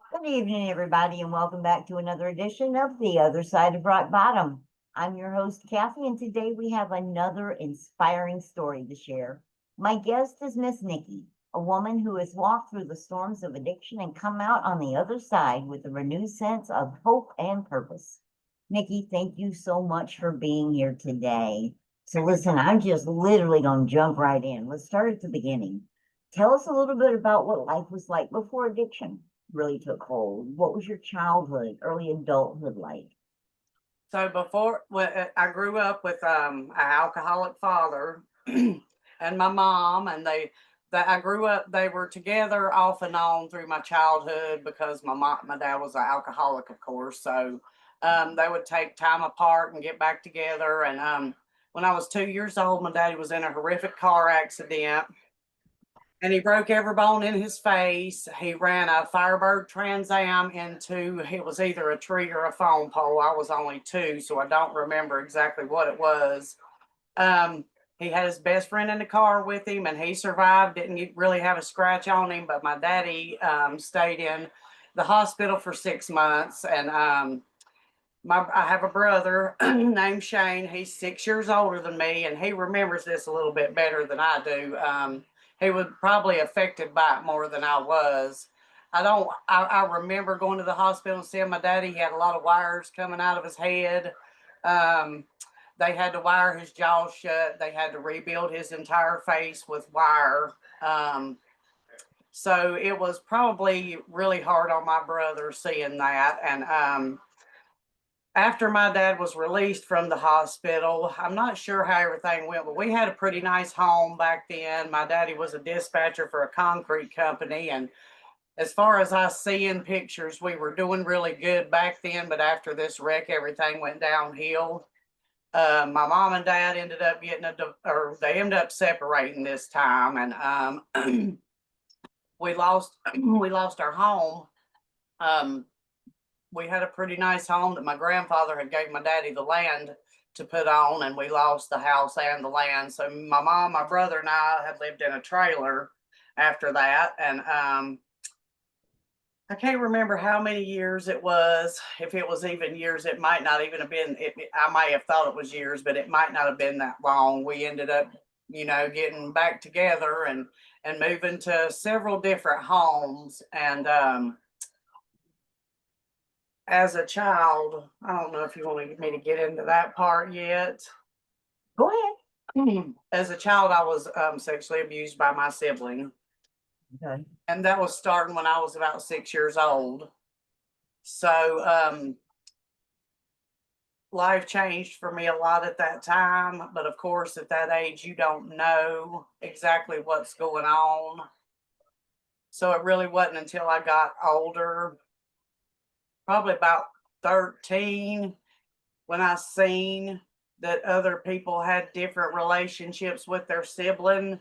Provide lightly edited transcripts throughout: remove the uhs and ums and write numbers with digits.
Good evening, everybody, and welcome back to another edition of The Other Side of Rock Bottom. I'm your host, Kathy, and today we have another inspiring story to share. My guest is Miss Nikki, a woman who has walked through the storms of addiction and come out on the other side with a renewed sense of hope and purpose. Nikki, thank you so much for being here today. So, listen, I'm just literally going to jump right in. Let's start at the beginning. Tell us a little bit about what life was like before addiction really took hold. What was your childhood, early adulthood like? So I grew up with an alcoholic father and my mom, and I grew up. They were together off and on through my childhood because my dad was an alcoholic, of course. So they would take time apart and get back together. And when I was 2 years old, my daddy was in a horrific car accident and he broke every bone in his face. He ran a Firebird Trans Am into it was either a tree or a phone pole. I was only two, so I don't remember exactly what it was. Um, he had his best friend in the car with him, and he survived. Didn't really have a scratch on him, but my daddy stayed in the hospital for 6 months. And I have a brother named Shane. He's 6 years older than me, and he remembers this a little bit better than I do. He was probably affected by it more than I was. I don't. I remember going to the hospital and seeing my daddy. He had a lot of wires coming out of his head. Um, they had to wire his jaw shut. They had to rebuild his entire face with wire. Um, so it was probably really hard on my brother seeing that. And after my dad was released from the hospital, I'm not sure how everything went, but we had a pretty nice home back then. My daddy was a dispatcher for a concrete company. And as far as I see in pictures, we were doing really good back then. But after this wreck, everything went downhill. My mom and dad ended up or they ended up separating this time. And we lost our home. Um, we had a pretty nice home that my grandfather had gave my daddy the land to put on, and we lost the house and the land. So my mom, my brother, and I had lived in a trailer after that. And I can't remember how many years it was. If it was even years, it might not even have been. I might have thought it was years, but it might not have been that long. We ended up, getting back together and moving to several different homes. And as a child, I don't know if you want me to get into that part yet. Go ahead. As a child, I was sexually abused by my sibling, Okay. and that was starting when I was about 6 years old. So life changed for me a lot at that time, but of course, at that age, you don't know exactly what's going on. So it really wasn't until I got older, probably about 13, when I seen that other people had different relationships with their sibling.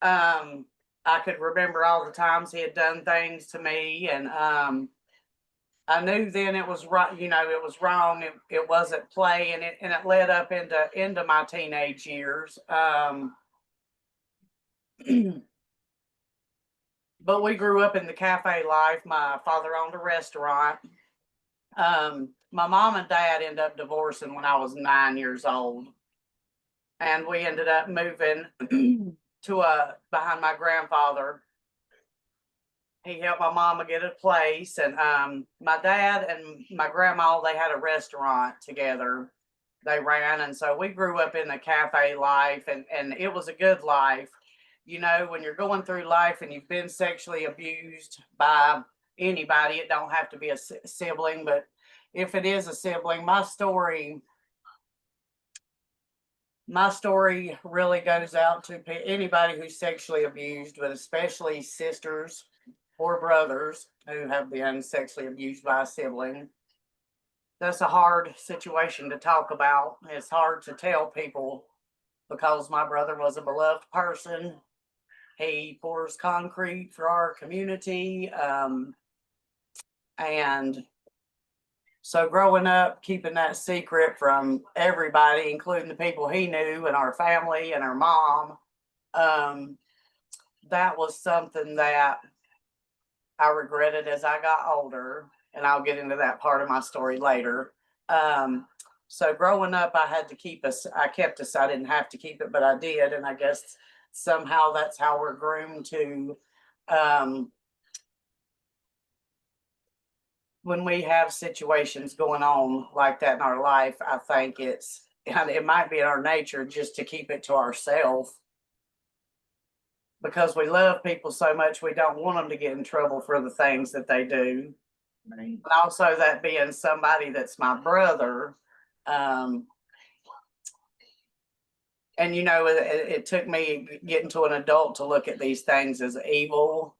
Um, I could remember all the times he had done things to me, and I knew then it was right. It was wrong. It wasn't play, and it led up into my teenage years. But we grew up in the cafe life. My father owned a restaurant. My mom and dad ended up divorcing when I was 9 years old, and we ended up moving to a behind my grandfather. He helped my mama get a place, and my dad and my grandma, they had a restaurant together. They ran, and so we grew up in the cafe life, and it was a good life. When you're going through life and you've been sexually abused by anybody, it don't have to be a sibling, but if it is a sibling, my story really goes out to anybody who's sexually abused, but especially sisters or brothers who have been sexually abused by a sibling. That's a hard situation to talk about. It's hard to tell people because my brother was a beloved person. He pours concrete for our community. And so growing up, keeping that secret from everybody, including the people he knew and our family and our mom, that was something that I regretted as I got older, and I'll get into that part of my story later. Um, so growing up, I had to keep us. I kept us. I didn't have to keep it, but I did, and I guess somehow that's how we're groomed to. Um, when we have situations going on like that in our life, I think and it might be in our nature just to keep it to ourselves because we love people so much we don't want them to get in trouble for the things that they do. Right. And also that being somebody that's my brother, um, and it took me getting to an adult to look at these things as evil,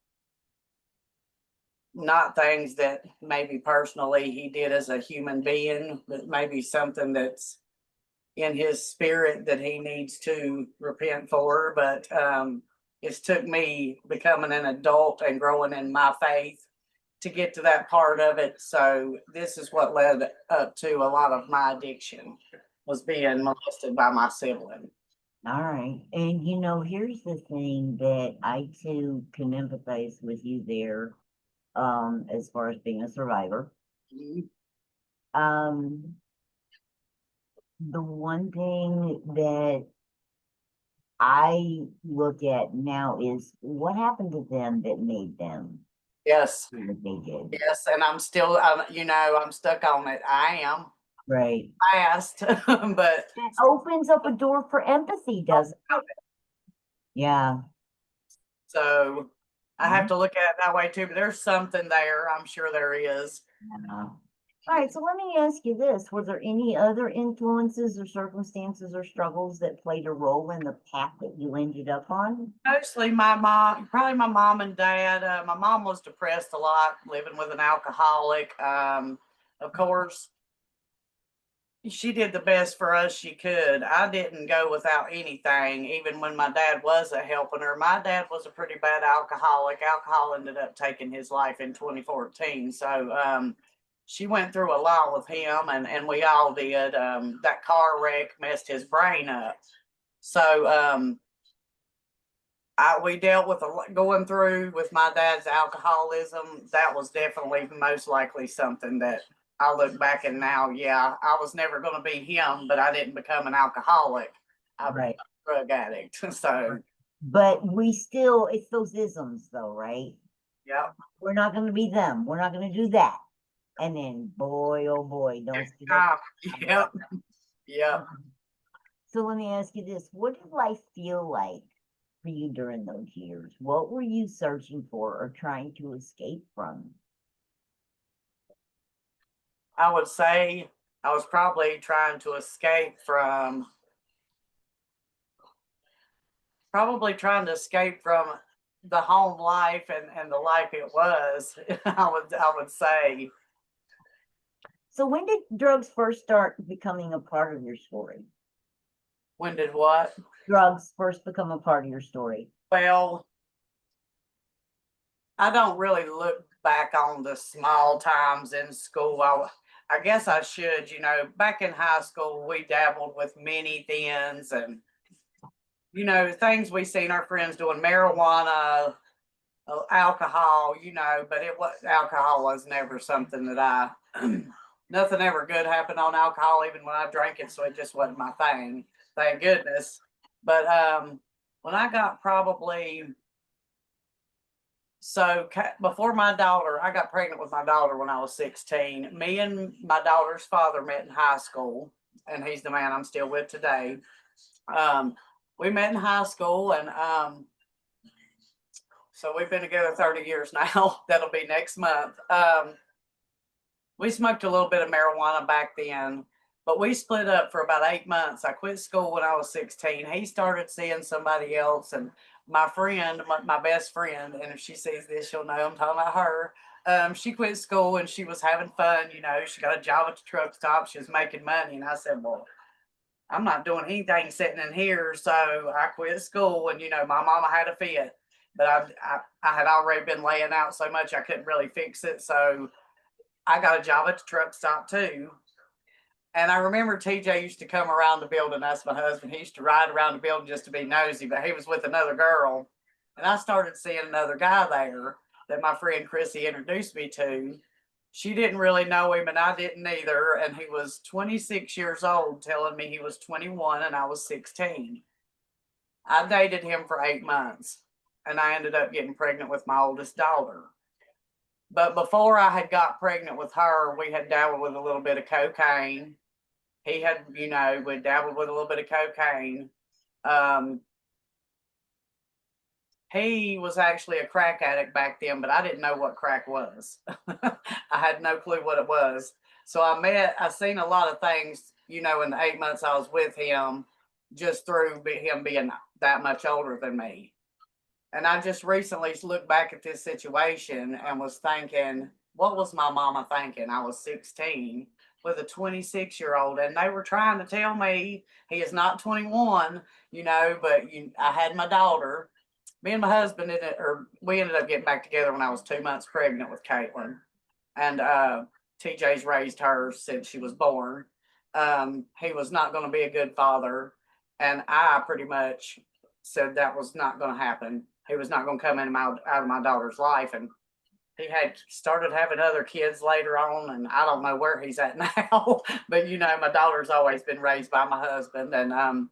not things that maybe personally he did as a human being, but maybe something that's in his spirit that he needs to repent for. But it's took me becoming an adult and growing in my faith to get to that part of it. So this is what led up to a lot of my addiction was being molested by my sibling. All right. And here's the thing that I too can empathize with you there, as far as being a survivor. Mhm. Um, the one thing that I look at now is what happened to them that made them Yes, do what they did. yes, and I'm still, I'm stuck on it. I am Right. fast, but It opens up a door for empathy, does it? Yeah. so I have Mhm. to look at it that way too. But there's something there. I'm sure there is. Yeah. All right, so let me ask you this. Were there any other influences or circumstances or struggles that played a role in the path that you ended up on? Mostly my mom, probably my mom and dad. My mom was depressed a lot, living with an alcoholic. Of course, she did the best for us she could. I didn't go without anything, even when my dad wasn't helping her. My dad was a pretty bad alcoholic. Alcohol ended up taking his life in 2014. So she went through a lot with him, and we all did. That car wreck messed his brain up. So we dealt with going through with my dad's alcoholism. That was definitely most likely something that I look back and now, yeah, I was never going to be him, but I didn't become an alcoholic. I became Right. a drug addict. So, But it's those isms though, right? yeah, We're not going to be them. We're not going to do that. And then, boy, oh boy, don't spit um, it. yep, yep. So let me ask you this. What did life feel like for you during those years? What were you searching for or trying to escape from? I would say I was probably trying to escape from the home life and the life it was. I would say. So when did drugs first start becoming a part of your story? When did what? Drugs first become a part of your story. Well, I don't really look back on the small times in school. I guess I should. Back in high school, we dabbled with many things and, things we seen our friends doing marijuana, alcohol, but alcohol was never something that nothing ever good happened on alcohol, even when I drank it. So it just wasn't my thing. Thank goodness. But when I got probably So before my daughter, I got pregnant with my daughter when I was 16. Me and my daughter's father met in high school, and he's the man I'm still with today. Um, we met in high school, and so we've been together 30 years now. That'll be next month. We smoked a little bit of marijuana back then, but we split up for about 8 months. I quit school when I was 16. He started seeing somebody else, and my friend, my best friend, and if she sees this, she'll know I'm talking about her. She quit school and she was having fun. She got a job at the truck stop. She was making money, and I said, "Well, I'm not doing anything sitting in here." So I quit school, and my mama had a fit, but I had already been laying out so much I couldn't really fix it. So I got a job at the truck stop too. And I remember TJ used to come around the building. That's my husband. He used to ride around the building just to be nosy, but he was with another girl. And I started seeing another guy there. that my friend Chrissy introduced me to, she didn't really know him and I didn't either. And he was 26 years old, telling me he was 21 and I was 16. I dated him for 8 months and I ended up getting pregnant with my oldest daughter. But before I had got pregnant with her, we had dabbled with a little bit of cocaine. He had, we dabbled with a little bit of cocaine. He was actually a crack addict back then, but I didn't know what crack was. I had no clue what it was. So I seen a lot of things, in the 8 months I was with him, just through him being that much older than me. And I just recently looked back at this situation and was thinking, what was my mama thinking? I was 16 with a 26-year-old, and they were trying to tell me he is not 21, but I had my daughter. Me and my husband we ended up getting back together when I was 2 months pregnant with Caitlin, and TJ's raised her since she was born. He was not going to be a good father, and I pretty much said that was not going to happen. He was not going to come out of my daughter's life, and he had started having other kids later on, and I don't know where he's at now. But my daughter's always been raised by my husband, and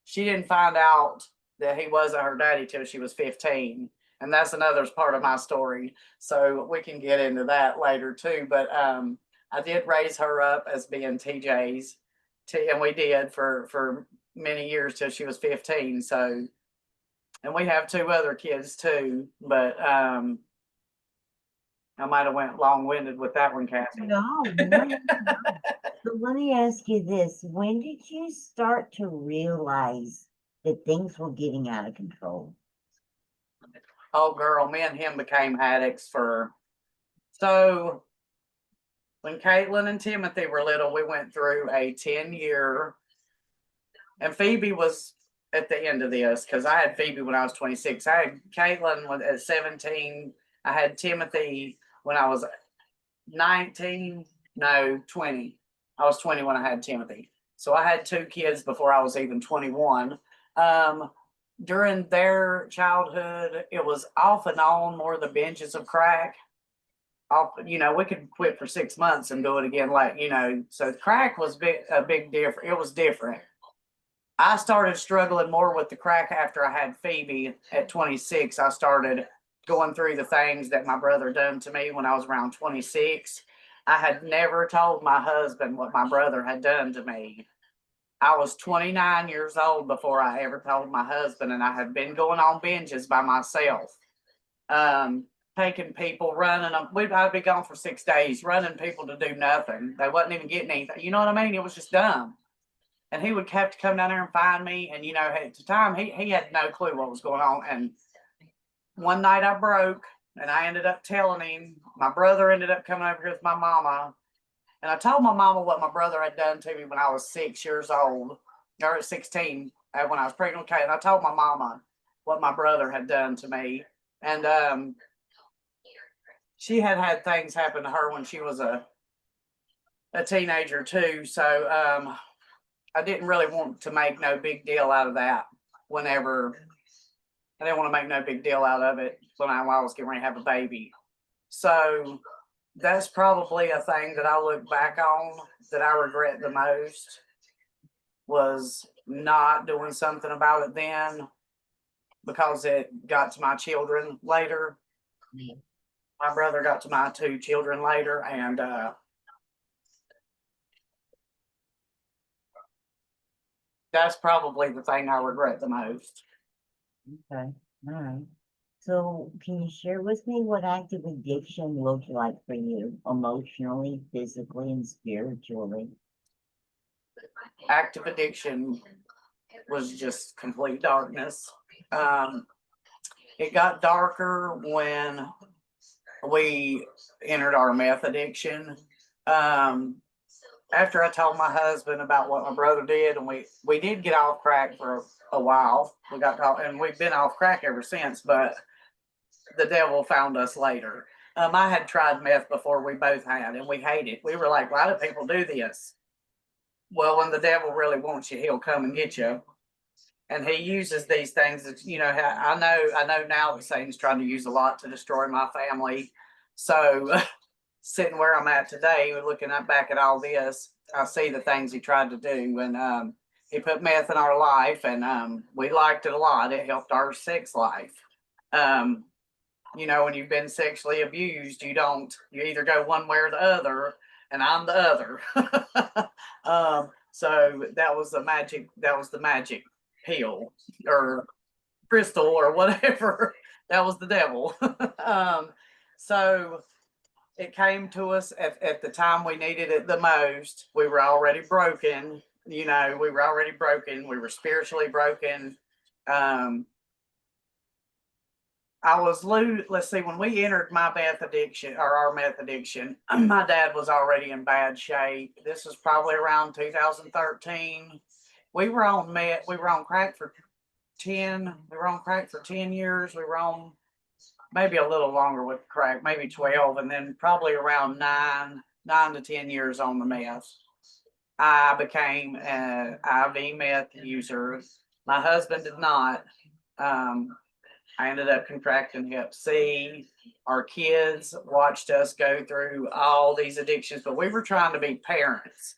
she didn't find out that he wasn't her daddy till she was 15. And that's another part of my story. So we can get into that later too. But I did raise her up as being TJ's, and we did for many years till she was 15. So, and we have 2 other kids too, but I might have went long-winded with that one, Kathy. No, no. So let me ask you this. When did you start to realize that things were getting out of control? Oh, girl, me and him became addicts so when Caitlin and Timothy were little, we went through a 10-year, and Phoebe was at the end of this because I had Phoebe when I was 26. I had Caitlin at 17. I had Timothy when I was 19, no, 20. I was 20 when I had Timothy. So I had 2 kids before I was even 21. During their childhood, it was off and on more the binges of crack. We could quit for 6 months and do it again, so crack was a big difference. It was different. I started struggling more with the crack after I had Phoebe at 26. I started going through the things that my brother done to me when I was around 26. I had never told my husband what my brother had done to me. I was 29 years old before I ever told my husband, and I had been going on binges by myself. Taking people, running them. I'd be gone for 6 days, running people to do nothing. They wasn't even getting anything. You know what I mean? It was just dumb. And he would have to come down there and find me. And, at the time, he had no clue what was going on. And one night I broke, and I ended up telling him. My brother ended up coming over here with my mama. And I told my mama what my brother had done to me when I was 6 years old, or 16, when I was pregnant with Kate. And I told my mama what my brother had done to me. And she had things happen to her when she was a teenager too. So I didn't really want to make no big deal out of that whenever. I didn't want to make no big deal out of it when I was getting ready to have a baby. So that's probably a thing that I look back on that I regret the most, was not doing something about it then, because it got to my children later. My brother got to my 2 children later, and that's probably the thing I regret the most. Okay, all right. So can you share with me what active addiction looked like for you, emotionally, physically, and spiritually? Active addiction was just complete darkness. It got darker when we entered our meth addiction. After I told my husband about what my brother did, and we did get off crack for a while. We got caught, and we've been off crack ever since, but the devil found us later. I had tried meth before, we both had, and we hated it. We were like, why do people do this? Well, when the devil really wants you, he'll come and get you. And he uses these things that, I know now that Satan's trying to use a lot to destroy my family. So sitting where I'm at today, looking back at all this, I see the things he tried to do. And he put meth in our life, and we liked it a lot. It helped our sex life. When you've been sexually abused, you either go one way or the other, and I'm the other. So that was the magic pill or crystal or whatever. That was the devil. So it came to us at the time we needed it the most. We were already broken. We were already broken. We were spiritually broken. Let's see, when we entered my meth addiction or our meth addiction, my dad was already in bad shape. This was probably around 2013. We were on crack for 10 years. We were on maybe a little longer with crack, maybe 12, and then probably around 9 to 10 years on the meth. I became an IV meth user. My husband did not. I ended up contracting Hep C. Our kids watched us go through all these addictions, but we were trying to be parents.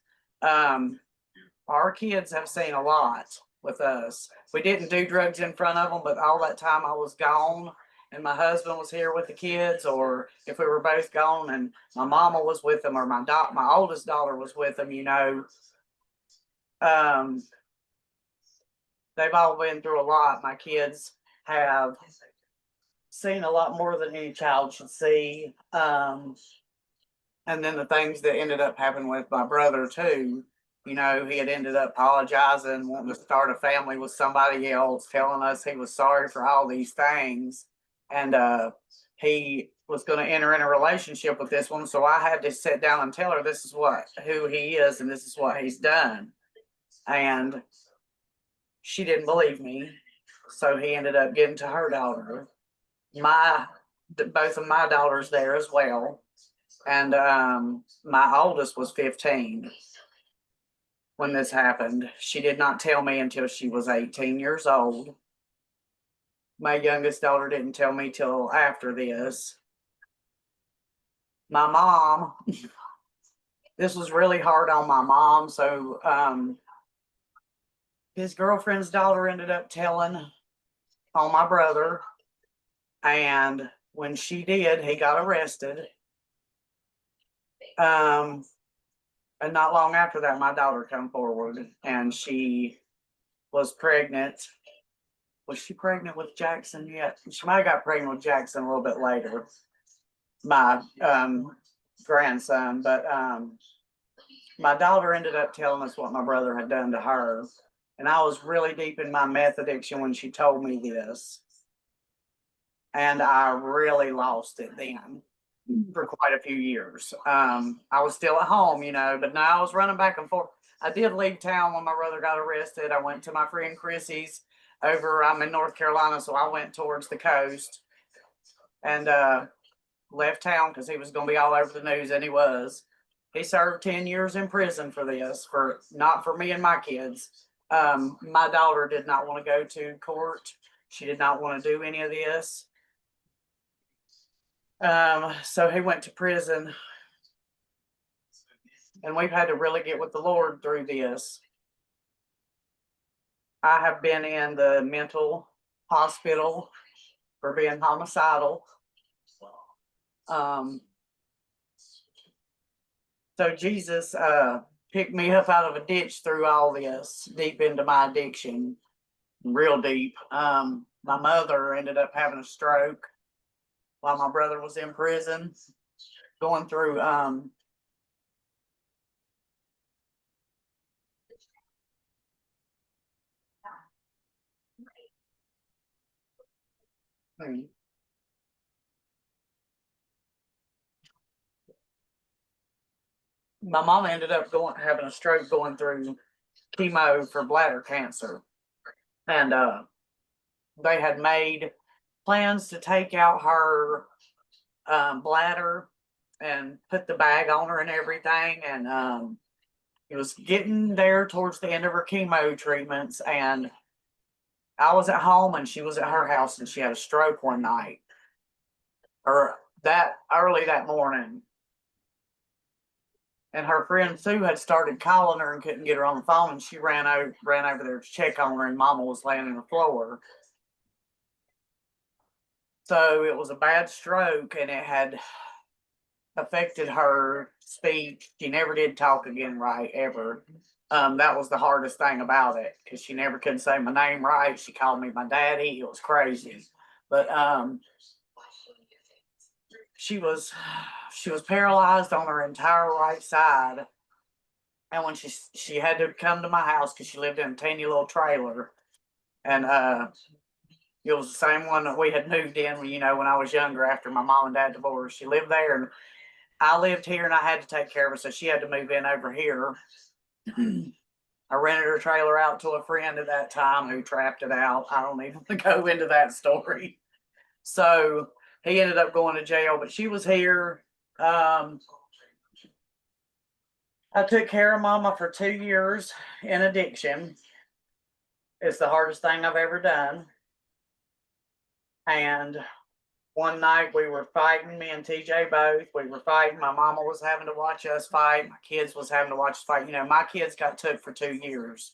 Our kids have seen a lot with us. We didn't do drugs in front of them, but all that time I was gone and my husband was here with the kids, or if we were both gone and my mama was with them, or my oldest daughter was with them, they've all been through a lot. My kids have seen a lot more than any child should see. And then the things that ended up happening with my brother too, he had ended up apologizing, wanting to start a family with somebody else, telling us he was sorry for all these things. And he was going to enter in a relationship with this one. So I had to sit down and tell her this is who he is and this is what he's done. And she didn't believe me. So he ended up getting to her daughter. Both of my daughters there as well. And my oldest was 15 when this happened. She did not tell me until she was 18 years old. My youngest daughter didn't tell me till after this. My mom, this was really hard on my mom. So his girlfriend's daughter ended up telling on my brother. And when she did, he got arrested. And not long after that, my daughter come forward and she was pregnant. Was she pregnant with Jackson yet? She might have got pregnant with Jackson a little bit later, my grandson. But my daughter ended up telling us what my brother had done to her. And I was really deep in my meth addiction when she told me this. And I really lost it then for quite a few years. I was still at home, but now I was running back and forth. I did leave town when my brother got arrested. I went to my friend Chrissy's I'm in North Carolina, so I went towards the coast and left town because he was going to be all over the news, and he was. He served 10 years in prison for this, not for me and my kids. My daughter did not want to go to court. She did not want to do any of this. So he went to prison, and we've had to really get with the Lord through this. I have been in the mental hospital for being homicidal. So Jesus picked me up out of a ditch through all this, deep into my addiction, real deep. My mother ended up having a stroke while my brother was in prison, going through my mom ended up having a stroke going through chemo for bladder cancer. And they had made plans to take out her bladder and put the bag on her and everything. And it was getting there towards the end of her chemo treatments. And I was at home and she was at her house, and she had a stroke one night, or that early that morning. And her friend Sue had started calling her and couldn't get her on the phone, and she ran over there to check on her, and Mama was laying on the floor. So it was a bad stroke, and it had affected her speech. She never did talk again right, ever. That was the hardest thing about it, because she never could say my name right. She called me my daddy. It was crazy. But she was paralyzed on her entire right side. And when she had to come to my house, because she lived in a teeny little trailer, and it was the same one that we had moved in when, when I was younger, after my mom and dad divorced. She lived there, and I lived here, and I had to take care of her, so she had to move in over here. I rented her trailer out to a friend at that time who trapped it out. I don't even go into that story. So he ended up going to jail, but she was here. I took care of Mama for 2 years in addiction. It's the hardest thing I've ever done. And one night we were fighting, me and TJ both. We were fighting. My mama was having to watch us fight. My kids was having to watch us fight. My kids got took for 2 years.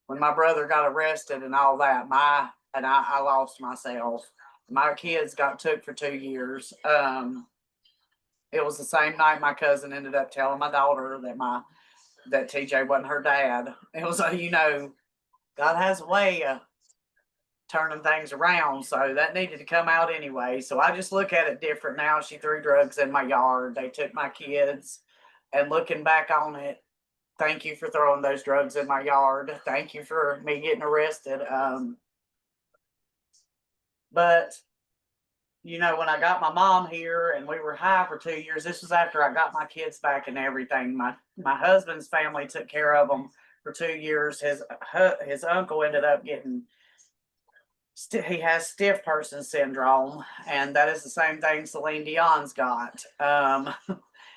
When my brother got arrested and all that, I lost myself. My kids got took for 2 years. It was the same night my cousin ended up telling my daughter that TJ wasn't her dad. It was God has a way of turning things around, so that needed to come out anyway. So I just look at it different now. She threw drugs in my yard. They took my kids, and looking back on it, thank you for throwing those drugs in my yard. Thank you for me getting arrested. But when I got my mom here and we were high for 2 years, this was after I got my kids back and everything. My husband's family took care of them for 2 years. His uncle ended up getting. He has stiff person syndrome, and that is the same thing Celine Dion's got.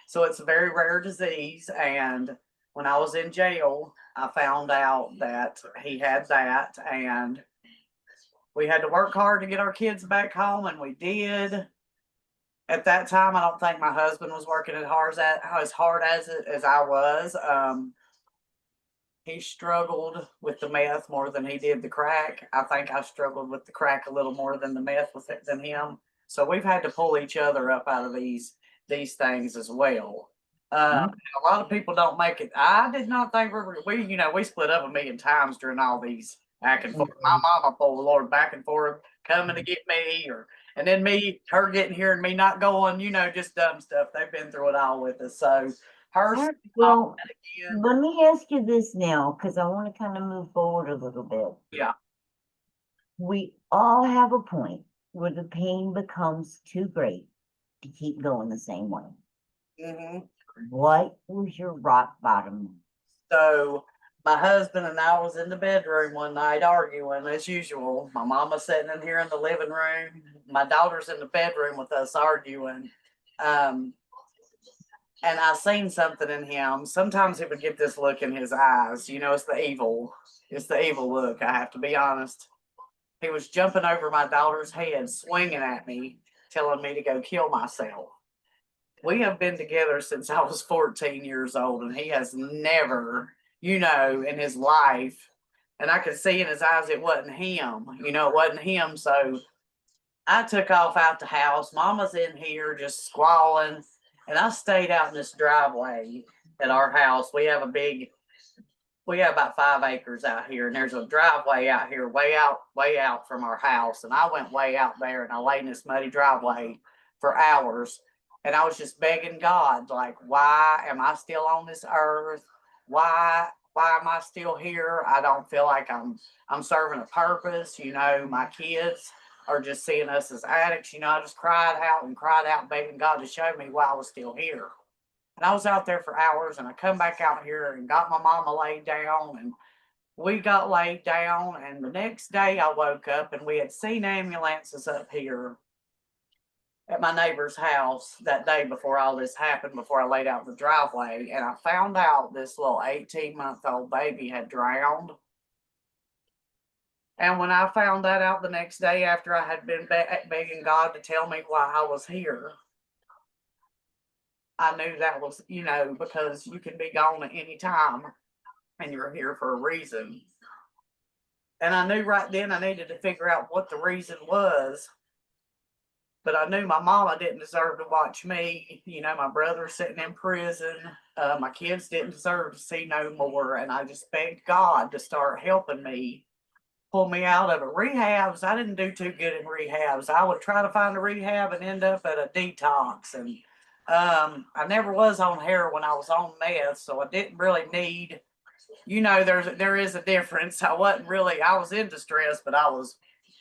So it's a very rare disease. And when I was in jail, I found out that he had that, and we had to work hard to get our kids back home, and we did. At that time, I don't think my husband was working as hard as I was. He struggled with the meth more than he did the crack. I think I struggled with the crack a little more than the meth than him. So we've had to pull each other up out of these things as well. A lot of people don't make it. I did not think we split up a million times during all these back and forth. My mama, poor Lord, back and forth, coming to get me, and then her getting here and me not going, just dumb stuff. They've been through it all with us. So well, let me ask you this now, because I want to kind of move forward a little bit. Yeah. We all have a point where the pain becomes too great to keep going the same way. Mm-hmm. What was your rock bottom? So my husband and I was in the bedroom one night arguing as usual. My mama sitting in here in the living room. My daughter's in the bedroom with us arguing. And I seen something in him. Sometimes he would get this look in his eyes. It's the evil look. I have to be honest. He was jumping over my daughter's head, swinging at me, telling me to go kill myself. We have been together since I was 14 years old, and he has never, in his life, and I could see in his eyes it wasn't him. It wasn't him. So I took off out the house. Mama's in here just squalling. And I stayed out in this driveway at our house. We have about 5 acres out here, and there's a driveway out here way out from our house. And I went way out there, and I lay in this muddy driveway for hours. And I was just begging God, like, why am I still on this earth? Why am I still here? I don't feel like I'm serving a purpose. My kids are just seeing us as addicts. I just cried out, begging God to show me why I was still here. And I was out there for hours, and I come back out here and got my mama laid down, and we got laid down. And the next day I woke up, and we had seen ambulances up here at my neighbor's house that day before all this happened, before I laid out the driveway. And I found out this little 18-month-old baby had drowned. And when I found that out the next day after I had been begging God to tell me why I was here, I knew that was, because you can be gone at any time and you're here for a reason. And I knew right then I needed to figure out what the reason was. But I knew my mama didn't deserve to watch me. My brother sitting in prison. My kids didn't deserve to see no more. And I just begged God to start helping me, pull me out of it. Rehabs, I didn't do too good in rehabs. I would try to find a rehab and end up at a detox. And I never was on heroin. I was on meth, so I didn't really need. There is a difference. I was in distress, but I was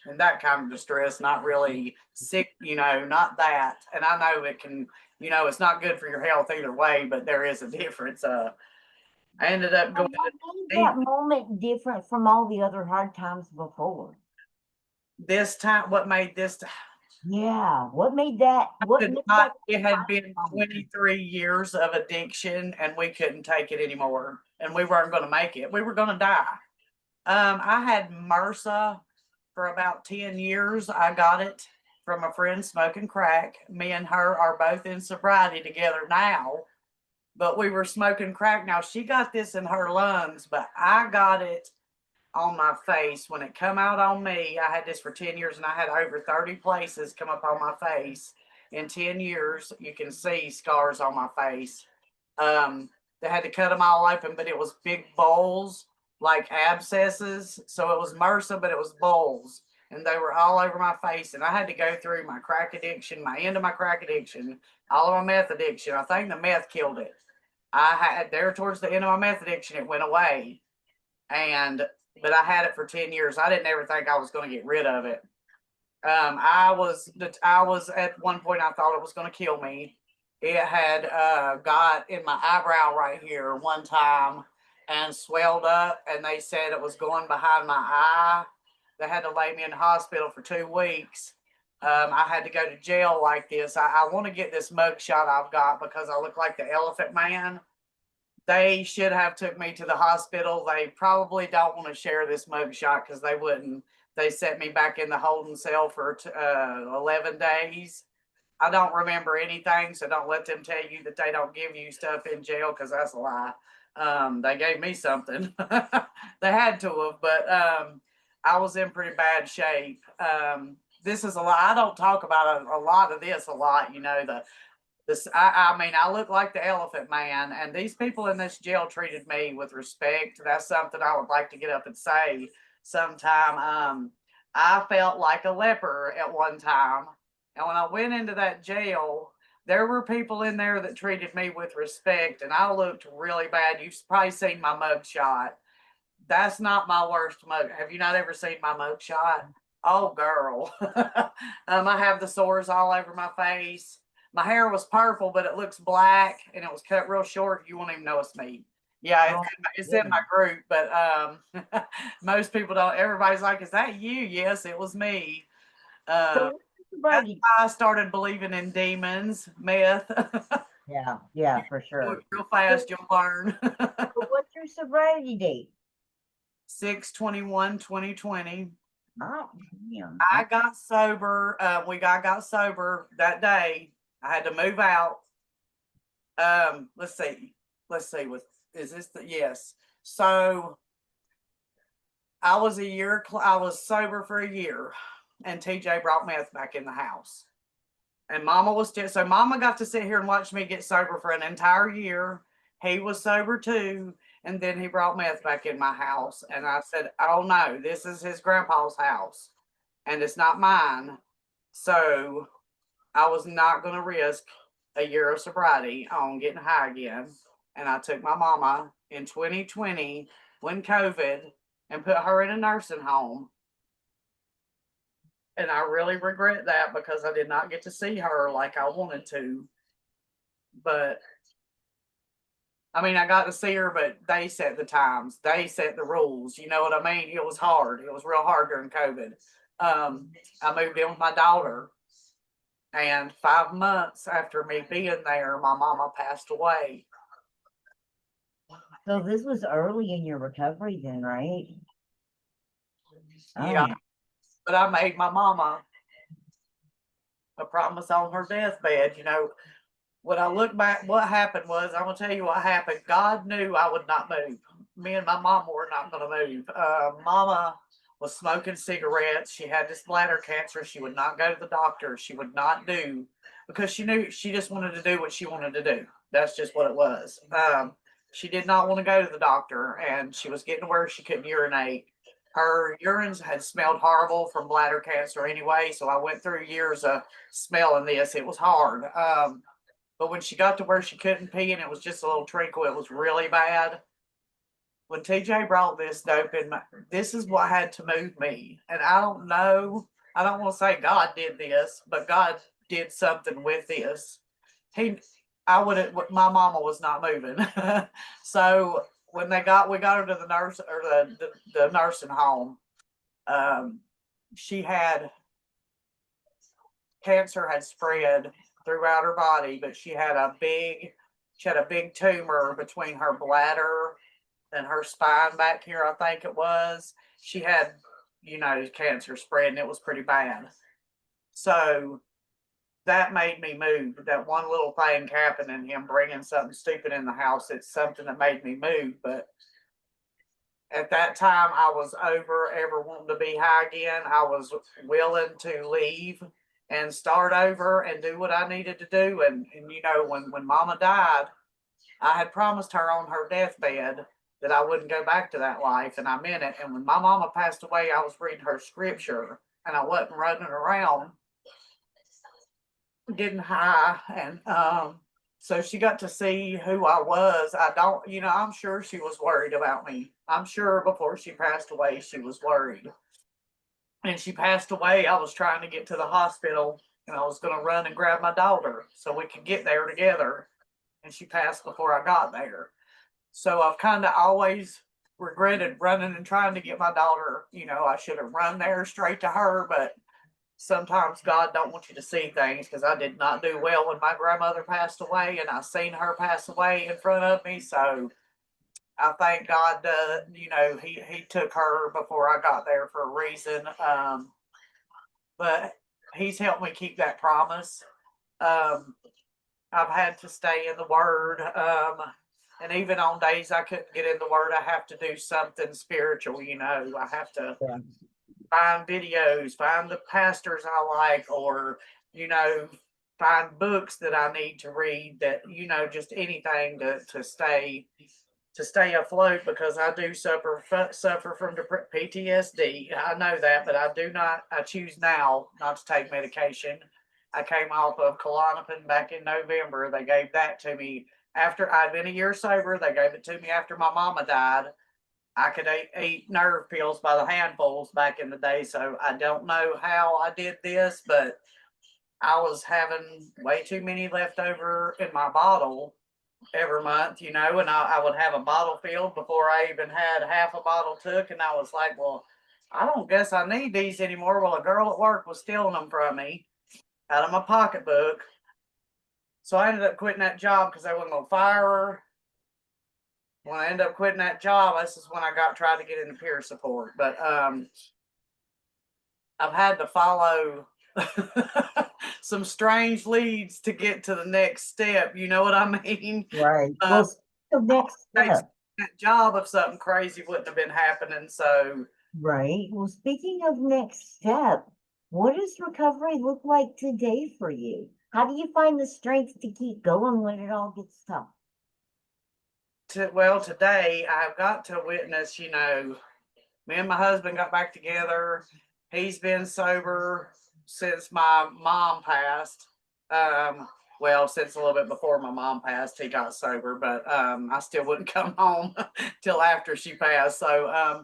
in that kind of distress, not really sick, not that. And I know it can, it's not good for your health either way, but there is a difference. I ended up And going what to made that moment different from all the other hard times before? this time. What made this? Yeah, what made that? What made that? It had been Moment? 23 years of addiction, and we couldn't take it anymore, and we weren't going to make it. We were going to die. I had MRSA for about 10 years. I got it from a friend smoking crack. Me and her are both in sobriety together now, but we were smoking crack. Now she got this in her lungs, but I got it on my face. When it come out on me, I had this for 10 years and I had over 30 places come up on my face. In 10 years, you can see scars on my face. They had to cut them all open, but it was big bowls, like abscesses. So it was MRSA, but it was bowls. And they were all over my face. And I had to go through my crack addiction, my end of my crack addiction, all of my meth addiction. I think the meth killed it. I had there towards the end of my meth addiction, it went away. But I had it for 10 years. I didn't ever think I was going to get rid of it. I was at one point, I thought it was going to kill me. It had got in my eyebrow right here one time and swelled up, and they said it was going behind my eye. They had to lay me in the hospital for 2 weeks. I had to go to jail like this. I want to get this mug shot I've got because I look like the Elephant Man. They should have took me to the hospital. They probably don't want to share this mug shot because they wouldn't. They set me back in the holding cell for 11 days. I don't remember anything, so don't let them tell you that they don't give you stuff in jail because that's a lie. They gave me something. They had to have, but I was in pretty bad shape. This is a lot. I don't talk about a lot of this a lot. I mean, I look like the Elephant Man, and these people in this jail treated me with respect. That's something I would like to get up and say sometime. I felt like a leper at one time. And when I went into that jail, there were people in there that treated me with respect, and I looked really bad. You've probably seen my mug shot. That's not my worst mug. Have you not ever seen my mug shot? Oh, girl. I have the sores all over my face. My hair was purple, but it looks black, and it was cut real short. You won't even know it's me. Yeah, Oh, it's in goodness. my group, but most people don't. Everybody's like, "Is that you?" Yes, it was me. So Uh, what's your that's sobriety? why I started believing in demons, meth. Yeah, for Do it sure. real So, fast, you'll learn. so what's your sobriety date? 6/21/2020. Oh, damn. I got sober. I got sober that day. I had to move out. Let's see. Let's see. Is this the yes? So I was a year. I was sober for a year, and TJ brought meth back in the house. And Mama was still. So Mama got to sit here and watch me get sober for an entire year. He was sober too, and then he brought meth back in my house. And I said, "Oh no, this is his grandpa's house, and it's not mine." So I was not going to risk a year of sobriety on getting high again. And I took my mama in 2020 when COVID and put her in a nursing home. And I really regret that because I did not get to see her like I wanted to. But I mean, I got to see her, but they set the times, they set the rules. You know what I mean? It was hard. It was real hard during COVID. I moved in with my daughter. And 5 months after me being there, my mama passed away. So this was early in your recovery then, right? Yeah, Oh, but I made my mama a promise on her deathbed. When I look back, what happened was, I'm gonna tell you what happened. God knew I would not move. Me and my mama were not gonna move. Mama was smoking cigarettes. She had this bladder cancer. She would not go to the doctor. She would not do because she knew she just wanted to do what she wanted to do. That's just what it was. She did not want to go to the doctor, and she was getting to where she couldn't urinate. Her urines had smelled horrible from bladder cancer anyway, so I went through years of smelling this. It was hard. But when she got to where she couldn't pee and it was just a little trickle, it was really bad. When TJ brought this dope in, this is what had to move me. And I don't know, I don't want to say God did this, but God did something with this. He, I would have, my mama was not moving. So when we got her to the nurse or the nursing home, um, she had cancer had spread throughout her body, but she had a big tumor between her bladder and her spine back here, I think it was. She had, cancer spread and it was pretty bad. So that made me move. That one little thing happening, him bringing something stupid in the house, it's something that made me move. But at that time, I was over ever wanting to be high again. I was willing to leave and start over and do what I needed to do. And when Mama died, I had promised her on her deathbed that I wouldn't go back to that life, and I meant it. And when my mama passed away, I was reading her scripture, and I wasn't running around getting high. And so she got to see who I was. I'm sure she was worried about me. I'm sure before she passed away, she was worried. And she passed away. I was trying to get to the hospital, and I was going to run and grab my daughter so we could get there together. And she passed before I got there. So I've kind of always regretted running and trying to get my daughter. I should have run there straight to her, but sometimes God don't want you to see things, because I did not do well when my grandmother passed away, and I seen her pass away in front of me. So I thank God, he took her before I got there for a reason. But he's helped me keep that promise. I've had to stay in the Word. And even on days I couldn't get in the Word, I have to do something spiritual. I have to find videos, find the pastors I like, or, find books that I need to read, that, just anything to stay afloat, because I do suffer from PTSD. I know that, but I choose now not to take medication. I came off of Klonopin back in November. They gave that to me after I'd been a year sober. They gave it to me after my mama died. I could eat nerve pills by the handfuls back in the day. So I don't know how I did this, but I was having way too many left over in my bottle every month, and I would have a bottle filled before I even had half a bottle took. And I was like, well, I don't guess I need these anymore. Well, a girl at work was stealing them from me out of my pocketbook. So I ended up quitting that job because they wasn't gonna fire her. When I ended up quitting that job, this is when I tried to get into peer support. But I've had to follow some strange leads to get to the next step. You know what I mean? right. Well, so next step. That job if something crazy wouldn't have been happening. So Right. Well, speaking of next step, what does recovery look like today for you? How do you find the strength to keep going when it all gets tough? today I've got to witness, me and my husband got back together. He's been sober since my mom passed. Since a little bit before my mom passed, he got sober, but I still wouldn't come home till after she passed. So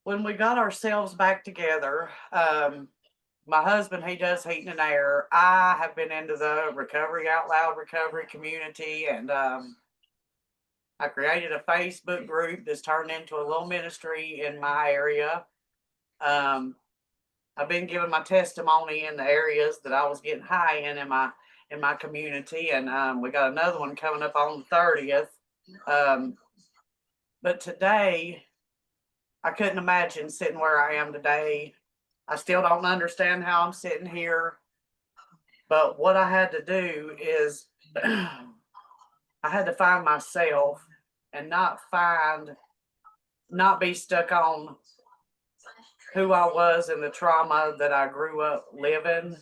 when we got ourselves back together, my husband, he does heating and air. I have been into the Recovery Out Loud recovery community, and I created a Facebook group that's turned into a little ministry in my area. I've been giving my testimony in the areas that I was getting high in my community, and we got another one coming up on the 30th. But today, I couldn't imagine sitting where I am today. I still don't understand how I'm sitting here. But what I had to do is I had to find myself and not be stuck on who I was and the trauma that I grew up living.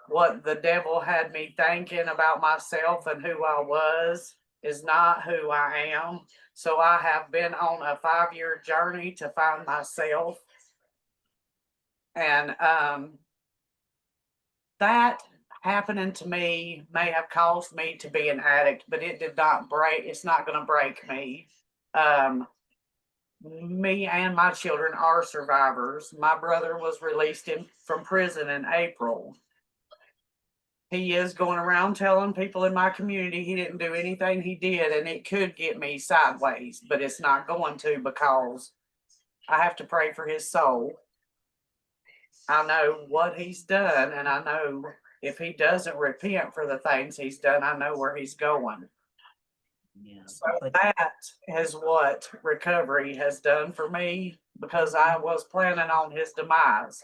What the devil had me thinking about myself and who I was is not who I am. So I have been on a 5-year journey to find myself. And that happening to me may have caused me to be an addict, but it did not break, it's not going to break me. Me and my children are survivors. My brother was released from prison in April. He is going around telling people in my community he didn't do anything he did, and it could get me sideways, but it's not going to, because I have to pray for his soul. I know what he's done, and I know if he doesn't repent for the things he's done, I know where he's going. Yeah. So that is what recovery has done for me, because I was planning on his demise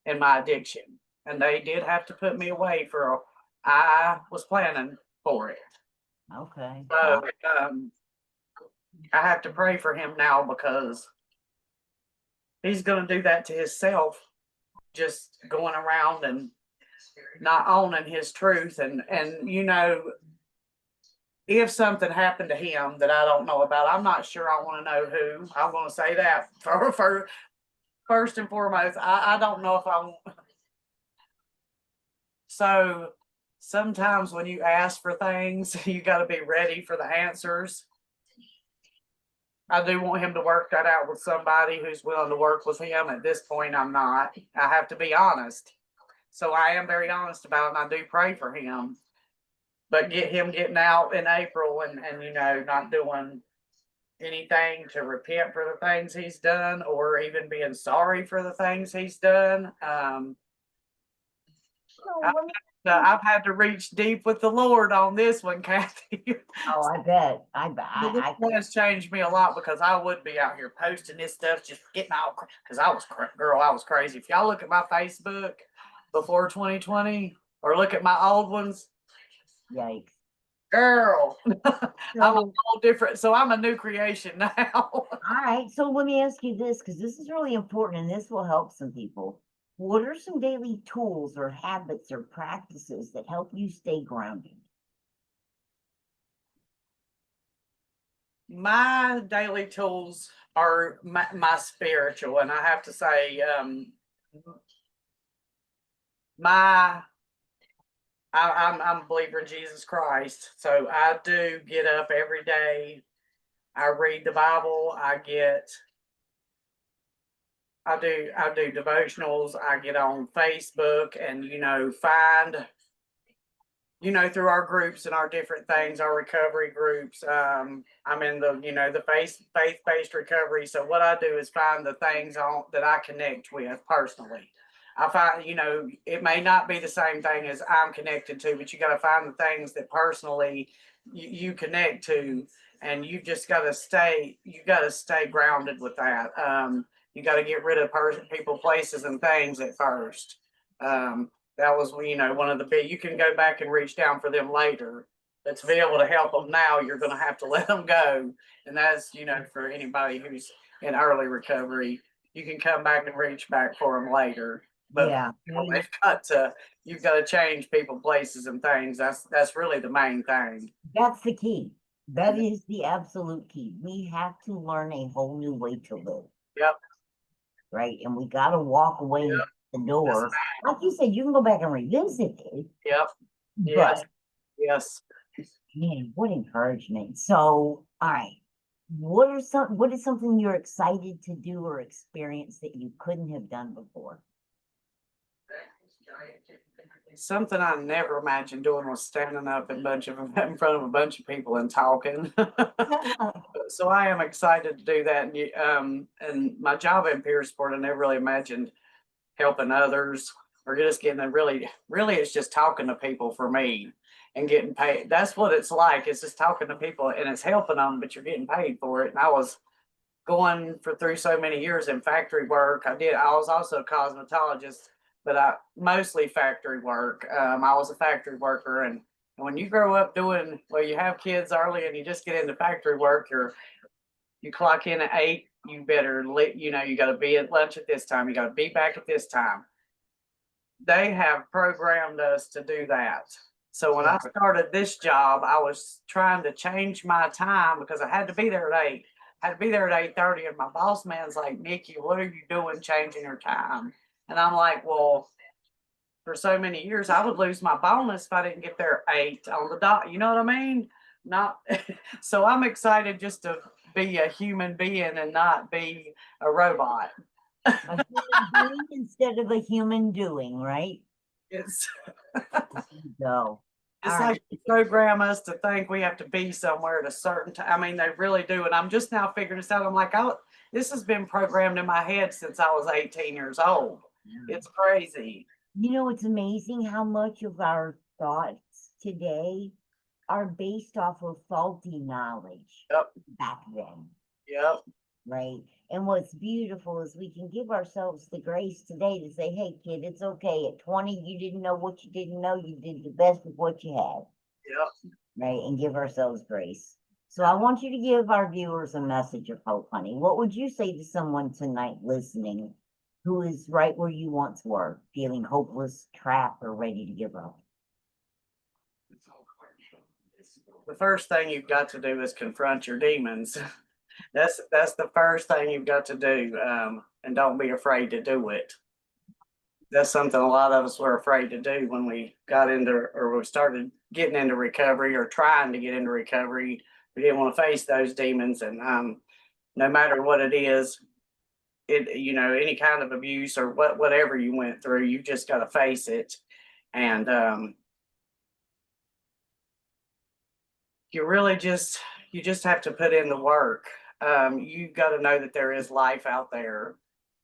in my addiction. And they did have to put me away I was planning for it. Okay. So I have to pray for him now, because he's going to do that to himself, just going around and not owning his truth. And if something happened to him that I don't know about, I'm not sure I want to know who. I'm going to say that for first and foremost. I don't know if I'm. So sometimes when you ask for things, you got to be ready for the answers. I do want him to work that out with somebody who's willing to work with him. At this point, I'm not. I have to be honest. So I am very honest about it, and I do pray for him. But getting out in April and not doing anything to repent for the things he's done, or even being sorry for the things he's done. I've had to reach deep with the Lord on this one, Kathy. Oh, I bet. This one has changed me a lot, because I would be out here posting this stuff, just getting out, because I was crazy. If y'all look at my Facebook before 2020, or look at my old ones, Yikes. girl, I'm a So, whole different. So I'm a new creation now. all right. So let me ask you this, because this is really important and this will help some people. What are some daily tools or habits or practices that help you stay grounded? My daily tools are my spiritual, and I have to say, I'm a believer in Jesus Christ, so I do get up every day. I read the Bible. I do devotionals. I get on Facebook and find through our groups and our different things, our recovery groups. I'm in the faith-based recovery. So what I do is find the things that I connect with personally. I find, it may not be the same thing as I'm connected to, but you got to find the things that personally you connect to, and you got to stay grounded with that. You got to get rid of people, places, and things at first. That was, one of the big, you can go back and reach down for them later. But to be able to help them now, you're going to have to let them go. And that's, for anybody who's in early recovery, you can come back and reach back for them later. But Yeah. you've got to change people, places, and things. That's really the main thing. That's the key. That is the absolute key. We have to learn a whole new way to live. Yep. Right. And we got to walk away the door. Like you said, you can go back and revisit it. Yep. But yes. Man, what encouragement. So, all right. What is something you're excited to do or experience that you couldn't have done before? Something I never imagined doing was standing up in front of a bunch of people and talking. So I am excited to do that. And my job in peer support, I never really imagined helping others or just getting really it's just talking to people for me and getting paid. That's what it's like. It's just talking to people and it's helping them, but you're getting paid for it. And I was going through so many years in factory work. I was also a cosmetologist, but I mostly factory work. I was a factory worker, and when you grow up doing, well, you have kids early and you just get into factory work, you clock in at 8, you better you got to be at lunch at this time, you got to be back at this time. They have programmed us to do that. So when I started this job, I was trying to change my time because I had to be there at 8. I had to be there at 8:30, and my boss man's like, Nikki, what are you doing changing your time? And I'm like, well, for so many years, I would lose my bonus if I didn't get there at 8 on the dot. You know what I mean? Not so I'm excited just to be a human being and not be a robot. A human being instead of a human doing, right? It's There you go. It's All like right. they program us to think we have to be somewhere at a certain time. I mean, they really do. And I'm just now figuring this out. I'm like, oh, this has been programmed in my head since I was 18 years old. It's crazy. You know, it's amazing how much of our thoughts today are based off of faulty knowledge Yep. back then, Yep. right? And what's beautiful is we can give ourselves the grace today to say, hey, kid, it's okay. At 20, you didn't know what you didn't know. You did the best with what you had, Yep. right? And give ourselves grace. So I want you to give our viewers a message of hope, honey. What would you say to someone tonight listening who is right where you once were, feeling hopeless, trapped, or ready to give up? The first thing you've got to do is confront your demons. That's the first thing you've got to do, and don't be afraid to do it. That's something a lot of us were afraid to do when we got into or we started getting into recovery or trying to get into recovery. We didn't want to face those demons, and no matter what it is, any kind of abuse or whatever you went through, you just got to face it, and you just have to put in the work. You've got to know that there is life out there.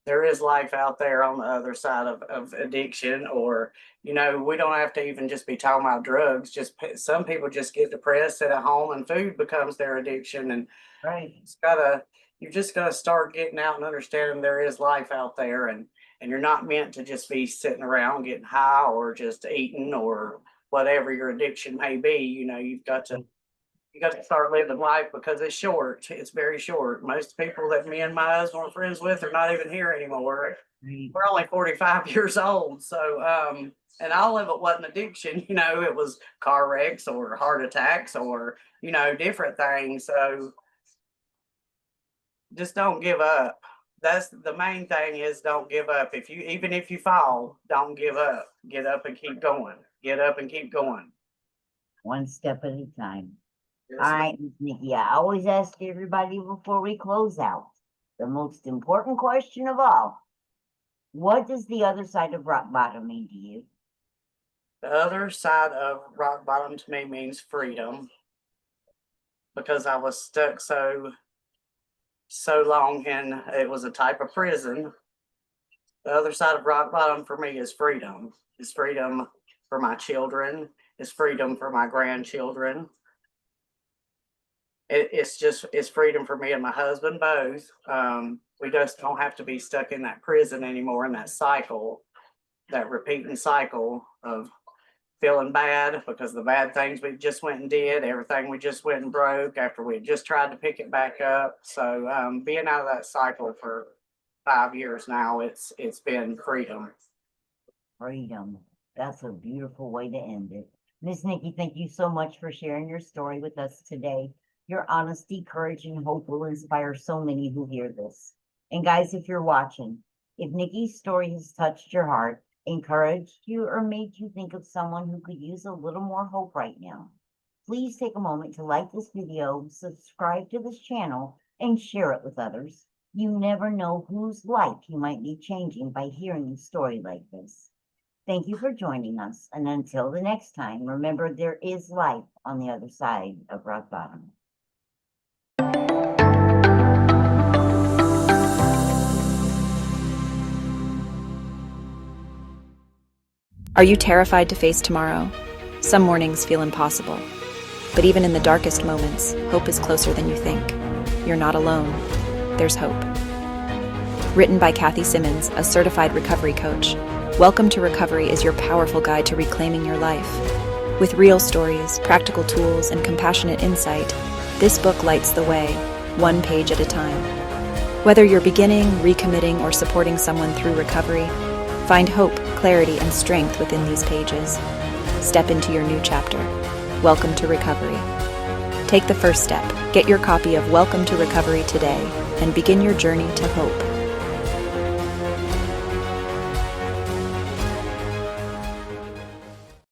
There is life out there on the other side of addiction, or we don't have to even just be talking about drugs. Some people just get depressed, sit at home, and food becomes their addiction. And Right. you just gotta start getting out and understanding there is life out there, and you're not meant to just be sitting around getting high or just eating or whatever your addiction may be. You got to start living life because it's short. It's very short. Most people that me and my husband were friends with are not even here anymore. Right. We're only 45 years old. So, and all of it wasn't addiction. It was car wrecks or heart attacks or, different things. So just don't give up. That's the main thing is don't give up. Even if you fall, don't give up. Get up and keep going. Get up and keep going. One step at a time. Yes, All right, Miss Nikki, I always ask everybody before we close out the most important question of all. What does the other side of rock bottom mean to you? The other side of rock bottom to me means freedom, because I was stuck so long in it was a type of prison. The other side of rock bottom for me is freedom. It's freedom for my children. It's freedom for my grandchildren. It's freedom for me and my husband both. We just don't have to be stuck in that prison anymore, in that cycle, that repeating cycle of feeling bad because the bad things we just went and did, everything we just went and broke after we just tried to pick it back up. So being out of that cycle for 5 years now, it's been freedom. Freedom. That's a beautiful way to end it. Miss Nikki, thank you so much for sharing your story with us today. Your honesty, courage, and hope will inspire so many who hear this. And guys, if you're watching, if Nikki's story has touched your heart, encouraged you, or made you think of someone who could use a little more hope right now, please take a moment to like this video, subscribe to this channel, and share it with others. You never know whose life you might be changing by hearing a story like this. Thank you for joining us. And until the next time, remember there is life on the other side of rock bottom. Are you terrified to face tomorrow? Some mornings feel impossible. But even in the darkest moments, hope is closer than you think. You're not alone. there's hope. Written by Kathy Summers, a certified recovery coach, Welcome to Recovery is your powerful guide to reclaiming your life. With real stories, practical tools, and compassionate insight, this book lights the way, one page at a time. Whether you're beginning, recommitting, or supporting someone through recovery, find hope, clarity, and strength within these pages. Step into your new chapter. Welcome to Recovery. Take the first step. Get your copy of Welcome to Recovery today and begin your journey to hope.